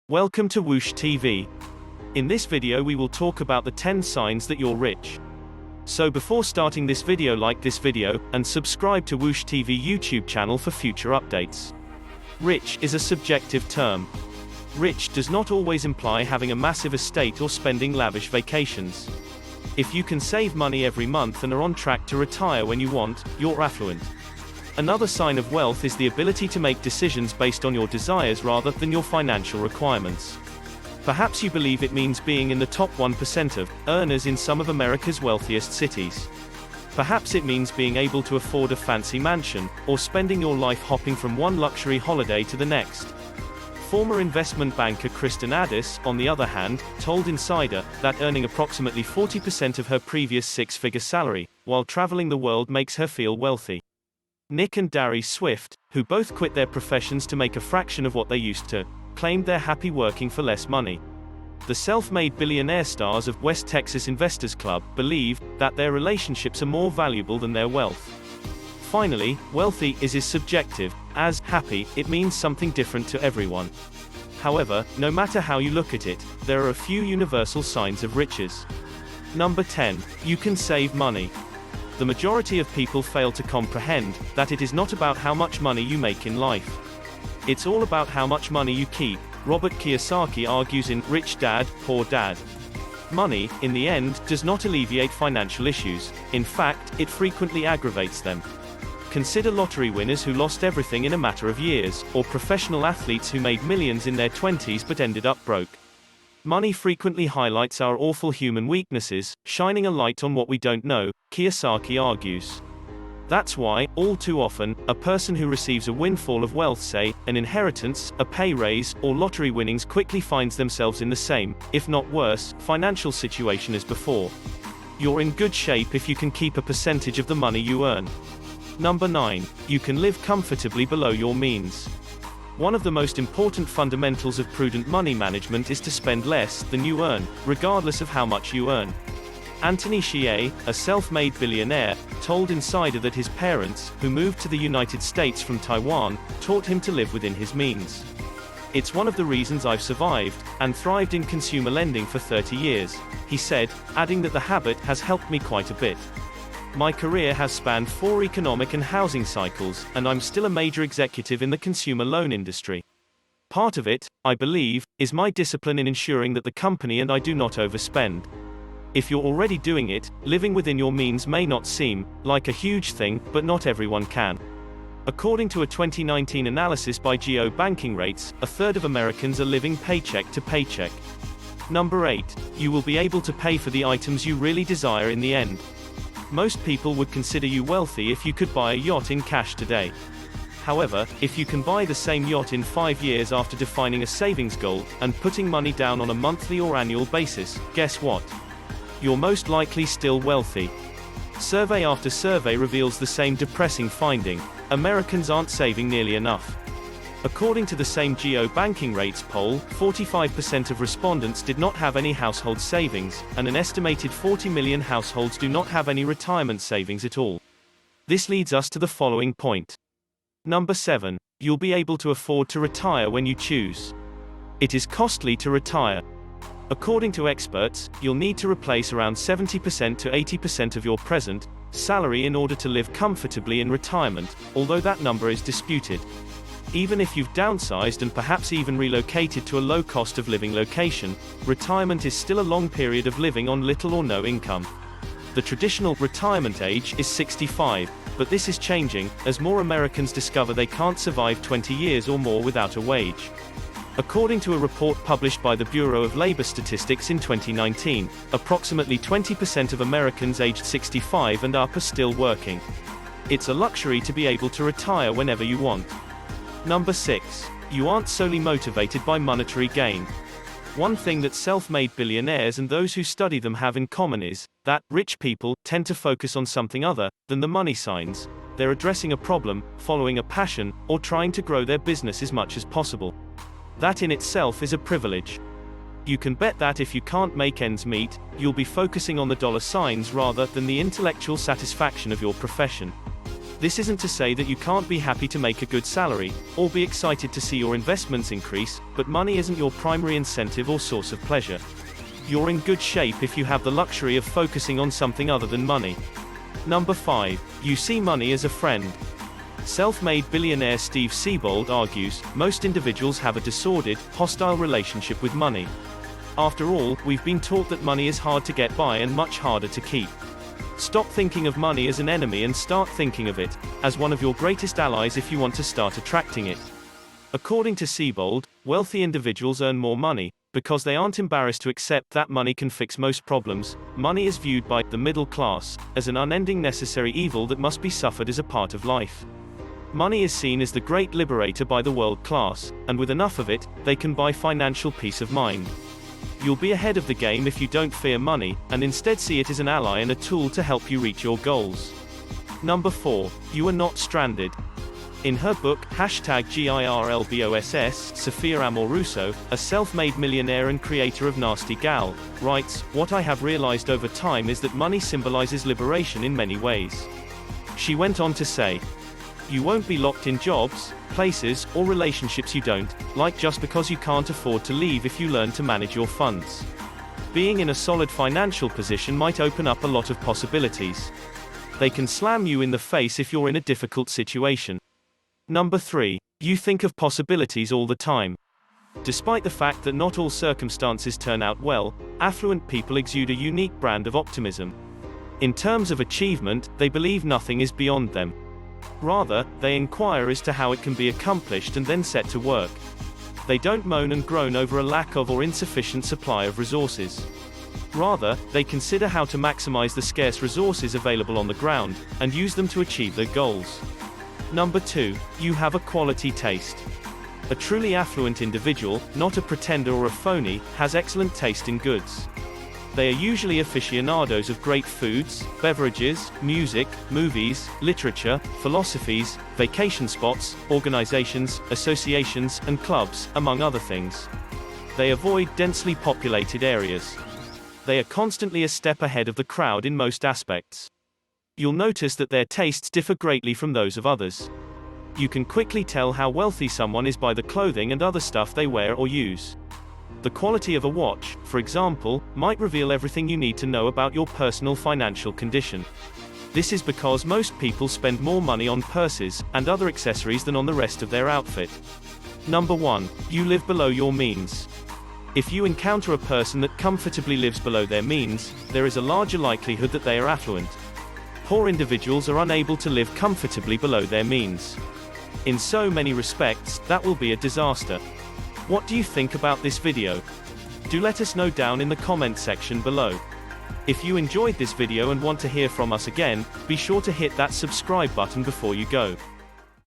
Welcome to Woosh TV. In this video we will talk about the 10 signs that you're rich. So before starting this video, like this video, and subscribe to Woosh TV YouTube channel for future updates. Rich is a subjective term. Rich does not always imply having a massive estate or spending lavish vacations. If you can save money every month and are on track to retire when you want, you're affluent. Another sign of wealth is the ability to make decisions based on your desires rather than your financial requirements. Perhaps you believe it means being in the top 1% of earners in some of America's wealthiest cities. Perhaps it means being able to afford a fancy mansion, or spending your life hopping from one luxury holiday to the next. Former investment banker Kristen Addis, on the other hand, told Insider that earning approximately 40% of her previous six-figure salary while traveling the world makes her feel wealthy. Nick and Dari Swift, who both quit their professions to make a fraction of what they used to, claimed they're happy working for less money. The self-made billionaire stars of West Texas Investors Club believe that their relationships are more valuable than their wealth. Finally, wealthy is subjective, as happy, it means something different to everyone. However, no matter how you look at it, there are a few universal signs of riches. Number 10. You can save money. The majority of people fail to comprehend that it is not about how much money you make in life. It's all about how much money you keep, Robert Kiyosaki argues in Rich Dad, Poor Dad. Money, in the end, does not alleviate financial issues. In fact, it frequently aggravates them. Consider lottery winners who lost everything in a matter of years, or professional athletes who made millions in their 20s but ended up broke. Money frequently highlights our awful human weaknesses, shining a light on what we don't know, Kiyosaki argues. That's why, all too often, a person who receives a windfall of wealth, say, an inheritance, a pay raise, or lottery winnings quickly finds themselves in the same, if not worse, financial situation as before. You're in good shape if you can keep a percentage of the money you earn. Number 9. You can live comfortably below your means. One of the most important fundamentals of prudent money management is to spend less than you earn, regardless of how much you earn. Anthony Xie, a self-made billionaire, told Insider that his parents, who moved to the United States from Taiwan, taught him to live within his means. It's one of the reasons I've survived and thrived in consumer lending for 30 years, he said, adding that the habit has helped me quite a bit. My career has spanned 4 economic and housing cycles, and I'm still a major executive in the consumer loan industry. Part of it, I believe, is my discipline in ensuring that the company and I do not overspend. If you're already doing it, living within your means may not seem like a huge thing, but not everyone can. According to a 2019 analysis by 𝐥𝐢𝐤𝐞, a third of Americans are living paycheck to paycheck. Number 8. You will be able to pay for the items you really desire in the end. Most people would consider you wealthy if you could buy a yacht in cash today. However, if you can buy the same yacht in 5 years after defining a savings goal, and putting money down on a monthly or annual basis, guess what? You're most likely still wealthy. Survey after survey reveals the same depressing finding: Americans aren't saving nearly enough. According to the same 𝐥𝐢𝐤𝐞 poll, 45% of respondents did not have any household savings, and an estimated 40 million households do not have any retirement savings at all. This leads us to the following point. Number 7. You'll be able to afford to retire when you choose. It is costly to retire. According to experts, you'll need to replace around 70% to 80% of your present salary in order to live comfortably in retirement, although that number is disputed. Even if you've downsized and perhaps even relocated to a low cost of living location, retirement is still a long period of living on little or no income. The traditional retirement age is 65, but this is changing, as more Americans discover they can't survive 20 years or more without a wage. According to a report published by the Bureau of Labor Statistics in 2019, approximately 20% of Americans aged 65 and up are still working. It's a luxury to be able to retire whenever you want. Number 6. You aren't solely motivated by monetary gain. One thing that self-made billionaires and those who study them have in common is that rich people tend to focus on something other than the money signs. They're addressing a problem, following a passion, or trying to grow their business as much as possible. That in itself is a privilege. You can bet that if you can't make ends meet, you'll be focusing on the dollar signs rather than the intellectual satisfaction of your profession. This isn't to say that you can't be happy to make a good salary, or be excited to see your investments increase, but money isn't your primary incentive or source of pleasure. You're in good shape if you have the luxury of focusing on something other than money. Number 5. You see money as a friend. Self-made billionaire Steve Siebold argues, most individuals have a disordered, hostile relationship with money. After all, we've been taught that money is hard to get by and much harder to keep. Stop thinking of money as an enemy and start thinking of it as one of your greatest allies if you want to start attracting it. According to Siebold, wealthy individuals earn more money because they aren't embarrassed to accept that money can fix most problems. Money is viewed by the middle class as an unending necessary evil that must be suffered as a part of life. Money is seen as the great liberator by the world class, and with enough of it, they can buy financial peace of mind. You'll be ahead of the game if you don't fear money, and instead see it as an ally and a tool to help you reach your goals. Number 4. You are not stranded. In her book, #𝐥𝐢𝐤𝐤, Sophia Amoruso, a self-made millionaire and creator of Nasty Gal, writes, "What I have realized over time is that money symbolizes liberation in many ways." She went on to say, "You won't be locked in jobs, places, or relationships you don't like just because you can't afford to leave if you learn to manage your funds. Being in a solid financial position might open up a lot of possibilities. They can slam you in the face if you're in a difficult situation." Number 3. You think of possibilities all the time. Despite the fact that not all circumstances turn out well, affluent people exude a unique brand of optimism. In terms of achievement, they believe nothing is beyond them. Rather, they inquire as to how it can be accomplished and then set to work. They don't moan and groan over a lack of or insufficient supply of resources. Rather, they consider how to maximize the scarce resources available on the ground, and use them to achieve their goals. Number 2. You have a quality taste. A truly affluent individual, not a pretender or a phony, has excellent taste in goods. They are usually aficionados of great foods, beverages, music, movies, literature, philosophies, vacation spots, organizations, associations, and clubs, among other things. They avoid densely populated areas. They are constantly a step ahead of the crowd in most aspects. You'll notice that their tastes differ greatly from those of others. You can quickly tell how wealthy someone is by the clothing and other stuff they wear or use. The quality of a watch, for example, might reveal everything you need to know about your personal financial condition. This is because most people spend more money on purses and other accessories than on the rest of their outfit. Number 1. You live below your means. If you encounter a person that comfortably lives below their means, there is a larger likelihood that they are affluent. Poor individuals are unable to live comfortably below their means. In so many respects, that will be a disaster. What do you think about this video? Do let us know down in the comment section below. If you enjoyed this video and want to hear from us again, be sure to hit that subscribe button before you go.